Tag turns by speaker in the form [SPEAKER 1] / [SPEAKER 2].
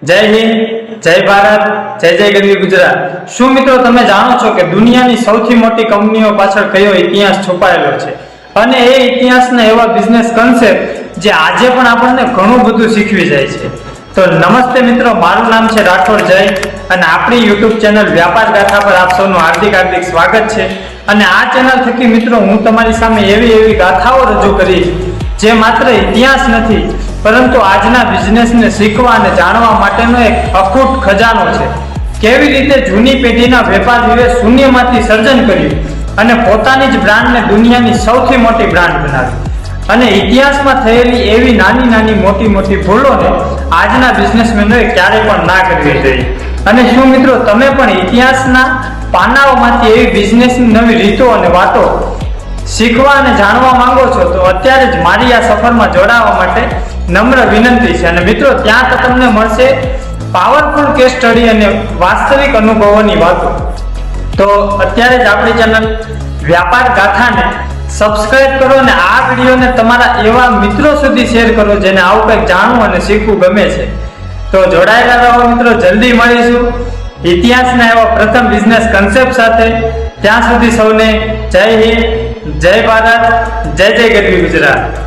[SPEAKER 1] જય હિન્દ, જય ભારત, જય જય ગરવી ગુજરાત। શું મિત્રો તમે જાણો છો કે દુનિયાની સૌથી મોટી કંપનીઓ પાછળ કયો ઇતિહાસ છુપાયેલો છે? અને એ ઇતિહાસના એવા બિઝનેસ કન્સેપ્ટ જે આજે પણ આપણને ઘણું બધું શીખવી જાય છે। તો નમસ્તે મિત્રો, મારું નામ છે રાઠોડ જય અને આપણી યુટ્યુબ ચેનલ વ્યાપાર ગાથા પર આપ સૌનું હાર્દિક સ્વાગત છે। અને આ ચેનલ થકી મિત્રો હું તમારી સામે એવી ગાથાઓ રજૂ કરીશ જે માત્ર ઇતિહાસ નથી પરંતુ આજના બિઝનેસને શીખવા અને જાણવા માટેનો એક અખૂટ ખજાનો છે। કેવી રીતે જૂની પેઢીના વેપારીઓએ શૂન્યમાંથી સર્જન કર્યું અને પોતાની જ બ્રાન્ડને દુનિયાની સૌથી મોટી બ્રાન્ડ બનાવી, અને ઇતિહાસમાં થયેલી એવી નાની મોટી ભૂલોને આજના બિઝનેસમેનોએ ક્યારેય પણ ના કરવી જોઈએ। અને શું મિત્રો તમે પણ ઇતિહાસના પાનાઓમાંથી એવી બિઝનેસની નવી રીતો અને વાતો શીખવા અને જાણવા માંગો છો તો અત્યારે જ મારી આ સફરમાં જોડાવા માટે નમ્ર વિનંતી છે। અને મિત્રો ત્યાં તો તમને મળશે પાવરફુલ કેસ સ્ટડી અને વાસ્તવિક અનુભવોની વાતો। તો અત્યારે જ આપણી ચેનલ વ્યાપાર ગાથાને સબસ્ક્રાઇબ કરો અને આ વિડીયોને તમારા એવા મિત્રો સુધી શેર કરો જેને આવું કંઈક જાણવું અને શીખવું ગમે છે। તો જોડાયેલા રહો મિત્રો, જલ્દી મળીશું ઇતિહાસના એવા પ્રથમ બિઝનેસ કન્સેપ્ટ સાથે। ત્યાં સુધી સૌને જય હિન્દ, જય ભારત, જય જય ગરવી ગુજરાત।